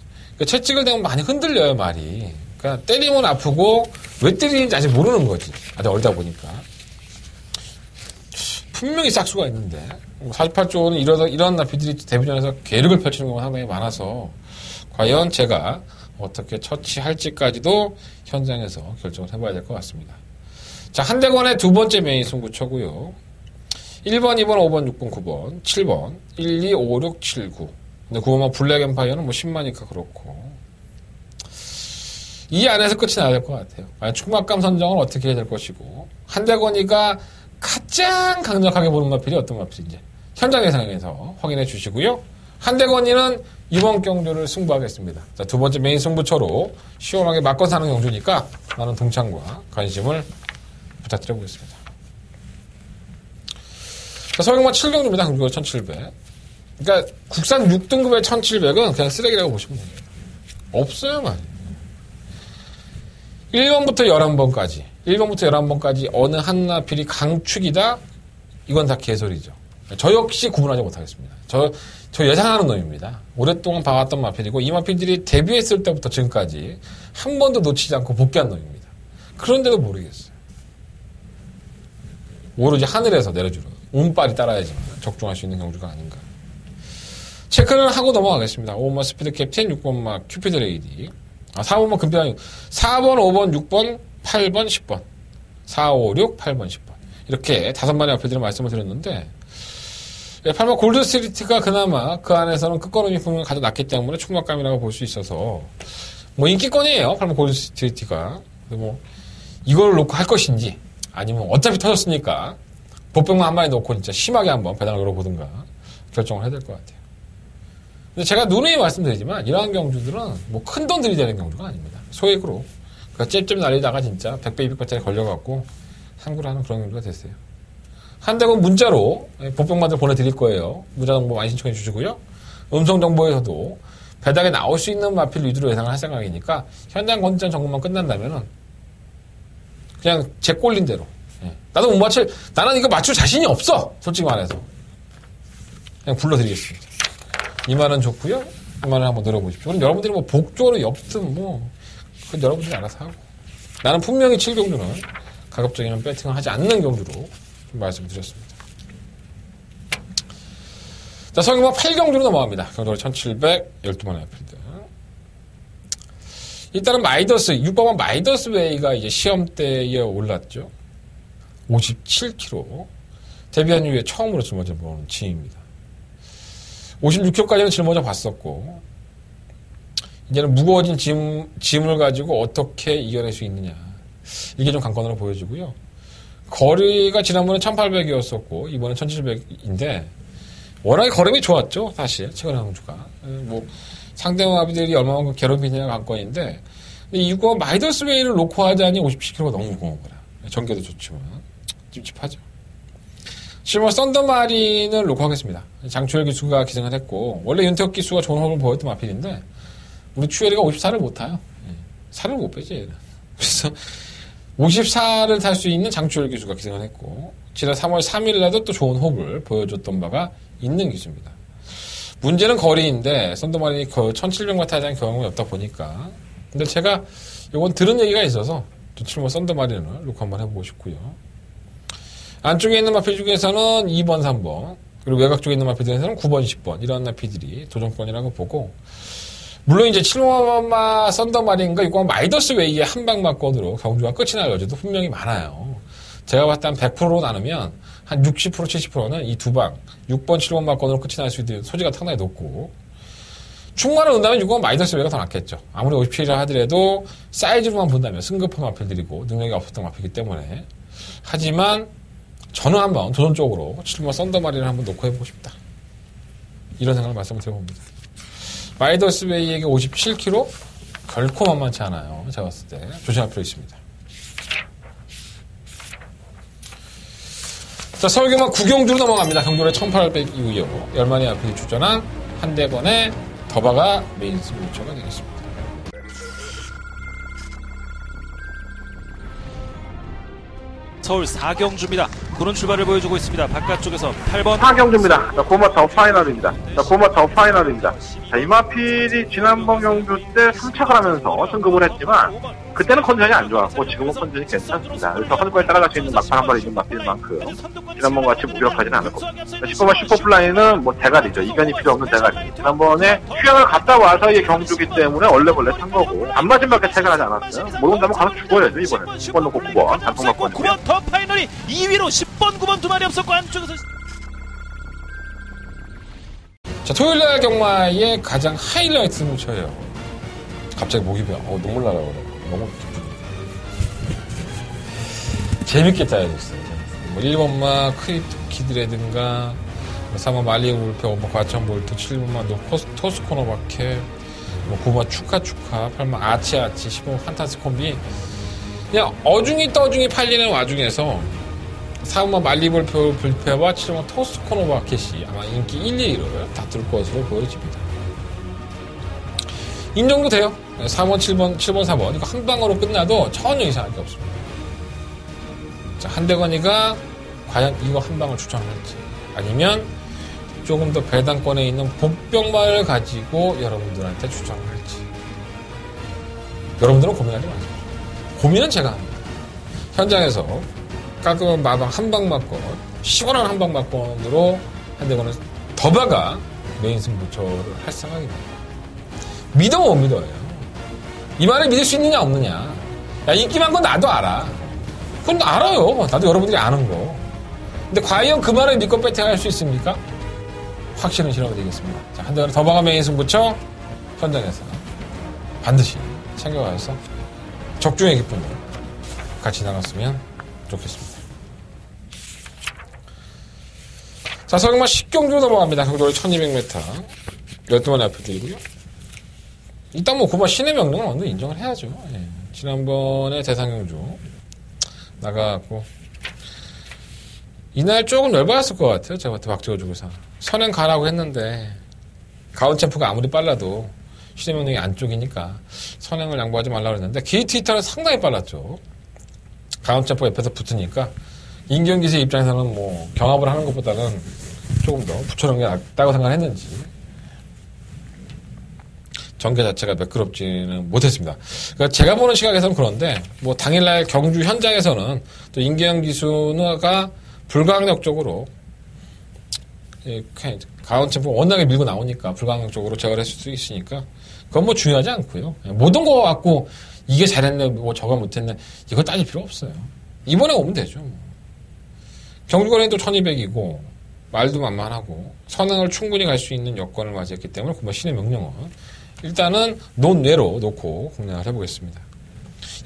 채찍을 대면 많이 흔들려요, 말이. 그러니까 때리면 아프고 왜 때리는지 아직 모르는 거지. 아직 어리다 보니까. 분명히 싹수가 있는데 48조는 이런 나피들이 데뷔전에서 계력을 펼치는 경우가 상당히 많아서 과연 제가 어떻게 처치할지까지도 현장에서 결정을 해봐야 될 것 같습니다. 자, 한대건의 두 번째 메인 승부처고요. 1번, 2번, 5번, 6번, 9번, 7번, 1, 2, 5, 6, 7, 9. 근데 9번만 블랙 엠파이어는 뭐 10마니까 그렇고. 이 안에서 끝이 나야 될 것 같아요. 충막감 선정은 어떻게 해야 될 것이고 한대건이가 가장 강력하게 보는 마필이 어떤 마필인지 현장 예상에서 확인해 주시고요. 한대건이는 이번 경주를 승부하겠습니다. 자, 두 번째 메인 승부처로 시원하게 맞고 사는 경주니까 많은 동참과 관심을 부탁드려보겠습니다. 자, 서울경마 7경주입니다. 경주가 1700. 그러니까 국산 6등급의 1700은 그냥 쓰레기라고 보시면 됩니다. 없어요, 많이. 1번부터 11번까지. 1번부터 11번까지 어느 한 마필이 강축이다? 이건 다 개소리죠. 저 역시 구분하지 못하겠습니다. 저 예상하는 놈입니다. 오랫동안 봐왔던 마필이고 이 마필들이 데뷔했을 때부터 지금까지 한 번도 놓치지 않고 복귀한 놈입니다. 그런데도 모르겠어요. 오로지 하늘에서 내려주는 운빨이 따라야지만 적중할 수 있는 경주가 아닌가. 체크는 하고 넘어가겠습니다. 5번마 스피드 캡틴, 6번마 큐피드 레이디. 4번마 금편이 4번, 5번, 6번, 8번, 10번. 4, 5, 6, 8번, 10번. 이렇게 5마리 마필들을 말씀을 드렸는데 8번 골드 스트리트가 그나마 그 안에서는 끝걸음이 분명히 가장 낮기 때문에 충막감이라고 볼 수 있어서 뭐 인기권이에요. 8번 골드 스트리트가. 뭐 이걸 놓고 할 것인지 아니면 어차피 터졌으니까 보병만 한 마리 놓고 진짜 심하게 한번 배당을 열어보든가 결정을 해야 될 것 같아요. 근데 제가 누누이 말씀드리지만 이러한 경주들은 뭐 큰 돈 들이대는 경주가 아닙니다. 소액으로 그러니까 잽잽 날리다가 진짜 100배 200배짜리 걸려갖고 상구를 하는 그런 경주가 됐어요. 한대건 문자로 보병만들 보내드릴 거예요. 문자 정보 많이 신청해 주시고요. 음성 정보에서도 배당에 나올 수 있는 마필 위주로 예상을 할 생각이니까 현장 건전 점검만 끝난다면은 그냥 제 꼴린 대로. 나도 못 맞출, 나는 이거 맞출 자신이 없어! 솔직히 말해서. 그냥 불러드리겠습니다. 이 말은 좋고요. 이 말을 한번 들어보십시오. 그럼 여러분들이 뭐 복조로 엽든 뭐, 그건 여러분들이 알아서 하고. 나는 분명히 7경주는 가급적이면 배팅을 하지 않는 경주로 좀 말씀드렸습니다. 자, 서경마 8경주로 넘어갑니다. 경주로 1700, 12만의 필드. 일단은 마이더스, 6번만 마이더스 웨이가 이제 시험대에 올랐죠. 57kg. 데뷔한 이후에 처음으로 짊어져 보는 짐입니다. 56kg까지는 짊어져 봤었고, 이제는 무거워진 짐을 가지고 어떻게 이겨낼 수 있느냐. 이게 좀 관건으로 보여지고요. 거리가 지난번에 1800이었었고, 이번에 1700인데, 워낙에 걸음이 좋았죠, 사실. 최근에 항주가. 뭐, 상대마비들이 얼마만큼 괴롭히느냐가 관건인데, 이거 마이더스 웨이를 놓고 하자니 57kg가 너무 무거운 거라. 전개도 좋지만, 찝찝하죠. 실버 썬더마린을 놓고 하겠습니다. 장추열 기수가 기승을 했고, 원래 윤태혁 기수가 좋은 호흡을 보였던 마필인데, 우리 추열이가 54를 못 타요. 4를 못 빼지, 얘는. 그래서 54를 탈 수 있는 장추열 기수가 기승을 했고, 지난 3월 3일날도 또 좋은 호흡을 보여줬던 바가 있는 기수입니다. 문제는 거리인데, 썬더마린이 1700m 타자는 경험이 없다 보니까, 근데 제가 이건 들은 얘기가 있어서, 좀 썬더마린을 놓고 한번 해보고 싶고요. 안쪽에 있는 마필 중에서는 2번, 3번, 그리고 외곽 쪽에 있는 마필 중에서는 9번, 10번, 이런 마필들이 도전권이라고 보고, 물론 이제 7번마 썬더마린과 6번 마이더스 웨이의 한방마권으로 경주가 끝이 날 여지도 분명히 많아요. 제가 봤을 때 한 100%로 나누면 한 60%, 70%는 이 두 방, 6번, 7번 마권으로 끝이 날 수 있는 소지가 상당히 높고, 충만을 온다면 6번 마이더스 웨이가 더 낫겠죠. 아무리 57이라 하더라도 사이즈로만 본다면 승급한 마필들이고 능력이 없었던 마필이기 때문에. 하지만 저는 한번 도전적으로 7번 썬더마린을 한번 놓고 해보고 싶다. 이런 생각을 말씀을 드려봅니다. 마이더스 웨이에게 57kg? 결코 만만치 않아요. 제가 봤을 때. 조심할 필요 있습니다. 자, 서울경마 9경주로 넘어갑니다. 경주의 1800 이후에 10마리 앞에 주전한 한대건의 더바가 메인 승부처가 되겠습니다. 서울 4경주입니다. 그런 출발을 보여주고 있습니다. 바깥쪽에서 8번 4경주입니다. 자, 고마타워 파이널입니다. 자, 고마타워 파이널입니다. 자, 이마필이 지난번 경주 때 3착을 하면서 승급을 했지만 그때는 컨디션이 안 좋았고 지금은 컨디션이 괜찮습니다. 그래서 하늘까지 따라갈 수 있는 막판 한 발이 있는 마필 만큼 지난번 같이 무력하지는 않을 겁니다. 10번만 슈퍼플라이는 뭐 대가리죠. 이견이 필요 없는 대가리. 지난번에 휴양을 갔다 와서의 경주기 때문에 얼레벌레 탄 거고 안 맞은 밖에 퇴근하지 않았어요. 모른다면 가서 죽어야죠. 이번에는 10번 놓고 9번 단통 맞거든요. 9번 더 파이널이 2위로 10번 9번 두 마리 없었고 안쪽에서 자, 토요일날 경마의 가장 하이라이트 승부처예요. 갑자기 목이 배워. 눈물 나라고 그래. 너무 기쁩니다. 재밌게 짜여져 있어요. 뭐 1번마 크립토키드라든가 3번 말리오 울페, 5번 과천볼트, 7번마 토스코노바케, 9번 추카, 8번 아치, 10번 판타스 콤비. 그냥 어중이 떠중이 팔리는 와중에서 4번마 말리오 불페와 7번 토스코노바켓이 아마 인기 1, 2위를 다툴 것으로 보여집니다. 인정도 돼요. 4번, 7번, 4번. 이거 한 방으로 끝나도 전혀 이상할 게 없습니다. 자, 한대건이가 과연 이거 한 방을 추천할지, 아니면 조금 더 배당권에 있는 복병마를 가지고 여러분들한테 추천을 할지. 여러분들은 고민하지 마세요. 고민은 제가 합니다. 현장에서 깔끔한 마방 한방 맞건, 시원한 한방 맞건으로 한대건을 더 박아 메인 승부처를 할 생각입니다. 믿어 못 믿어요. 이 말을 믿을 수 있느냐 없느냐. 야, 인기만 건 나도 알아. 그건 알아요. 나도 여러분들이 아는 거. 근데 과연 그 말을 믿고 배팅할 수 있습니까? 확신은 실어드리겠습니다. 자, 한대건을 더 박아 메인 승부처 현장에서 반드시 챙겨가서 적중의 기쁨을 같이 나눴으면 좋겠습니다. 자, 서경마 10경주 넘어갑니다. 경도를 1200m. 12번의 앞에 들고요. 일단 뭐 9번 신의 명령은 완전 인정을 해야죠. 예. 지난번에 대상경주 나가고 이날 조금 열받았을 것 같아요. 제가 그때 박지호 주고서 선행 가라고 했는데 가운챔프가 아무리 빨라도 신의 명령이 안쪽이니까 선행을 양보하지 말라고 했는데 게이트 히터는 상당히 빨랐죠. 가운챔프 옆에서 붙으니까 인경기세 입장에서는 뭐 경합을 하는 것보다는 조금 더 붙여놓은 게 낫다고 생각했는지 전개 자체가 매끄럽지는 못했습니다. 그러니까 제가 보는 시각에서는 그런데 뭐 당일날 경주 현장에서는 또 임계영 기수가 불가항력적으로 가운챔프 워낙에 밀고 나오니까 불가항력적으로 제어를 했을 수 있으니까 그건 뭐 중요하지 않고요. 모든 거 갖고 이게 잘했네 뭐 저거 못했네 이거 따질 필요 없어요. 이번에 오면 되죠. 경주권에도 1200이고 말도 만만하고 선행을 충분히 갈 수 있는 여건을 맞이했기 때문에 그만 신의 명령은 일단은 논외로 놓고 공략을 해보겠습니다.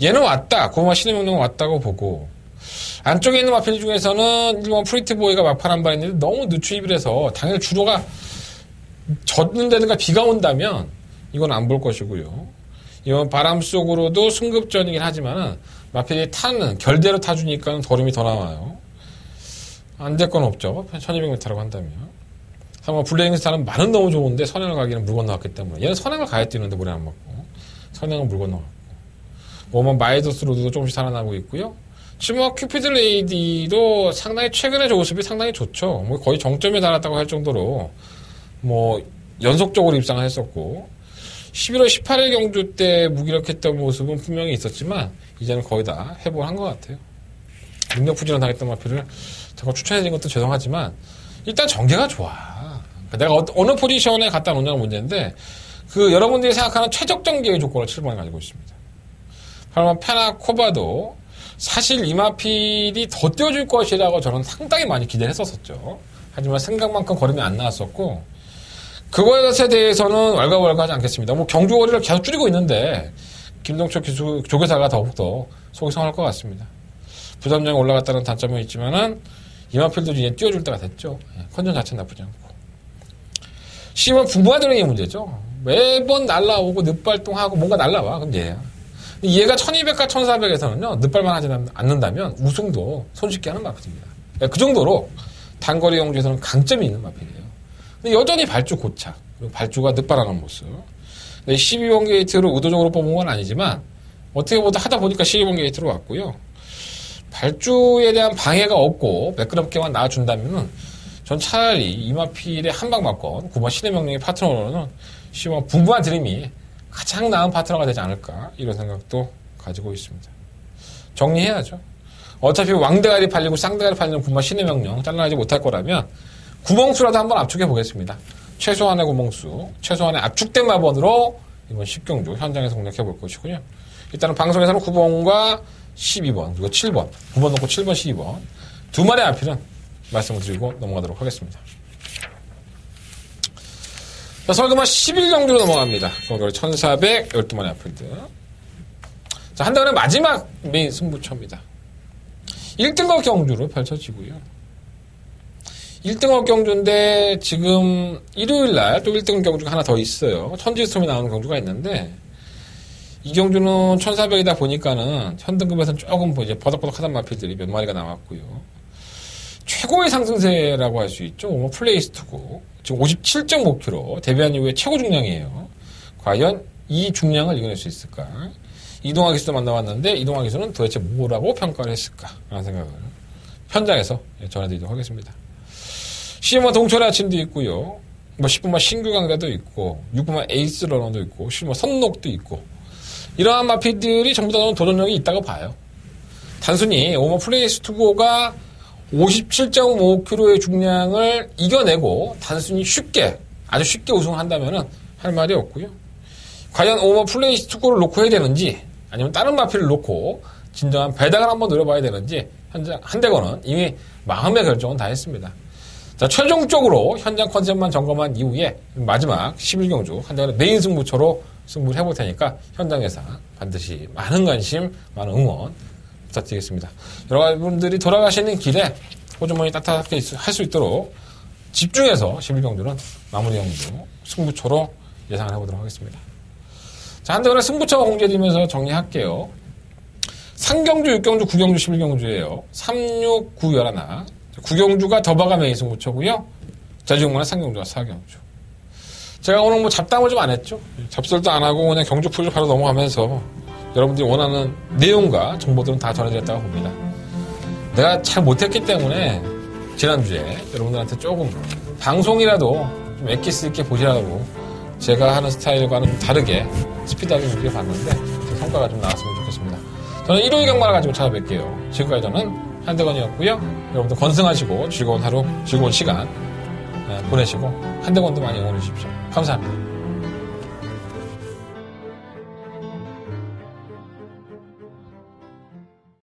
얘는 왔다. 고마 신의 명령은 왔다고 보고 안쪽에 있는 마필 중에서는 일본 프리티보이가 막판 한 발 했는데 너무 늦추입을 해서 당일 주로가 젖는다든가 비가 온다면 이건 안 볼 것이고요. 이건 바람 속으로도 승급전이긴 하지만은 마필이 타는 결대로 타주니까 걸음이 더 나와요. 안 될 건 없죠. 1200m라고 한다면. 3번 블레잉스타는 말은 너무 좋은데 선행을 가기는 물 건너갔기 때문에 얘는 선행을 가야 뛰는데 물에 안 맞고 선행은 물 건너갔고 5번 마이더스 로드도 조금씩 살아나고 있고요. 7번 큐피드 레이디도 상당히 최근의 모습이 상당히 좋죠. 뭐 거의 정점에 달았다고 할 정도로 뭐 연속적으로 입상을 했었고 11월 18일 경주 때 무기력했던 모습은 분명히 있었지만 이제는 거의 다 회복을 한 것 같아요. 능력 부진을 당했던 마피를 자꾸 추천해드린 것도 죄송하지만 일단 전개가 좋아. 내가 어느 포지션에 갖다 놓냐가 문제인데 그 여러분들이 생각하는 최적 전개의 조건을 7번에 가지고 있습니다. 8번 페나코바도 사실 이마필이 더 뛰어줄 것이라고 저는 상당히 많이 기대를 했었었죠. 하지만 생각만큼 걸음이 안 나왔었고 그것에 대해서는 왈가왈가하지 않겠습니다. 뭐 경주거리를 계속 줄이고 있는데 김동철 조교사가 더욱더 속이 상할 것 같습니다. 부담량이 올라갔다는 단점은 있지만은 이마필도 이제 뛰어줄 때가 됐죠. 컨디션 자체는 나쁘지 않고. 심한 분부하드는 게 문제죠. 매번 날라오고 늪발동하고 뭔가 날라와. 그럼 얘야. 얘가 1200과 1400에서는요, 늪발만 하지 않는다면 우승도 손쉽게 하는 마필입니다. 그 정도로 단거리 경주에서는 강점이 있는 마필이에요. 근데 여전히 발주 고착, 그리고 발주가 늪발하는 모습. 12번 게이트로 의도적으로 뽑은 건 아니지만, 어떻게 보다 하다 보니까 12번 게이트로 왔고요. 발주에 대한 방해가 없고 매끄럽게만 나와준다면은 전 차라리 이마필의 한방 맞건 9번 신의 명령의 파트너로는 10번 분부한 드림이 가장 나은 파트너가 되지 않을까 이런 생각도 가지고 있습니다. 정리해야죠. 어차피 왕대가리 팔리고 쌍대가리 팔리는 9번 신의 명령 잘라내지 못할 거라면 구멍수라도 한번 압축해 보겠습니다. 최소한의 구멍수, 최소한의 압축된 마번으로 이번 10경주 현장에서 공략해 볼 것이고요. 일단은 방송에서는 9번과 12번, 그리고 7번, 9번 놓고 7번, 12번 두 마리의 앞필은 말씀을 드리고 넘어가도록 하겠습니다. 자, 설금화 11경주로 넘어갑니다. 경주를 1400, 12마리 앞필드. 자, 한대건의 마지막 메인 승부처입니다. 1등급 경주로 펼쳐지고요. 1등급 경주인데 지금 일요일날 또 1등급 경주가 하나 더 있어요. 천지스톰이 나오는 경주가 있는데 이 경주는 1400이다 보니까는 현등급에서는 조금 이제 버덕버덕하단 마필들이 몇 마리가 나왔고요. 최고의 상승세라고 할 수 있죠. 플레이스 투고 지금 57.5kg 데뷔한 이후에 최고 중량이에요. 과연 이 중량을 이겨낼 수 있을까? 이동화 기수도 만나봤는데 이동화 기수는 도대체 뭐라고 평가를 했을까? 라는 생각을 현장에서 전해드리도록 하겠습니다. 시즌마 동철의 아침도 있고요. 10분만 신규 강자도 있고 6분만 에이스 러너도 있고 선녹도 있고 이러한 마피들이 전부 다 도전력이 있다고 봐요. 단순히 오머 플레이스 투고가 57.5kg의 중량을 이겨내고 단순히 아주 쉽게 우승을 한다면은 할 말이 없고요. 과연 오머 플레이스 투고를 놓고 해야 되는지 아니면 다른 마피를 놓고 진정한 배당을 한번 노려봐야 되는지 한대건은 이미 마음의 결정은 다 했습니다. 자, 최종적으로 현장 컨셉만 점검한 이후에 마지막 11경주 한대건의 메인 승부처로 승부를 해볼 테니까 현장에서 반드시 많은 관심, 많은 응원 부탁드리겠습니다. 여러분들이 돌아가시는 길에 호주머니 따뜻하게 할 수 있도록 집중해서 11경주는 마무리 경주 승부처로 예상을 해보도록 하겠습니다. 자, 한대건의 승부처가 공개되면서 정리할게요. 3경주, 6경주, 9경주, 11경주예요. 3, 6, 9, 11. 9경주가 더바가 메인 승부처고요. 자주용만은 3경주와 4경주. 제가 오늘 잡담을 좀 안 했죠. 잡설도 안 하고 그냥 경주 풀을 바로 넘어가면서 여러분들이 원하는 내용과 정보들은 다 전해드렸다고 봅니다. 내가 잘 못했기 때문에 지난주에 여러분들한테 조금 방송이라도 좀 엑기스 있게 보시라고 제가 하는 스타일과는 좀 다르게 스피드하게 준비해봤는데 성과가 좀 나왔으면 좋겠습니다. 저는 일요일 경마를 가지고 찾아뵐게요. 지금까지 저는 한대건이었고요. 여러분들 건승하시고 즐거운 하루, 즐거운 시간 보내시고 한대건도 많이 응원해 주십시오. 감사합니다.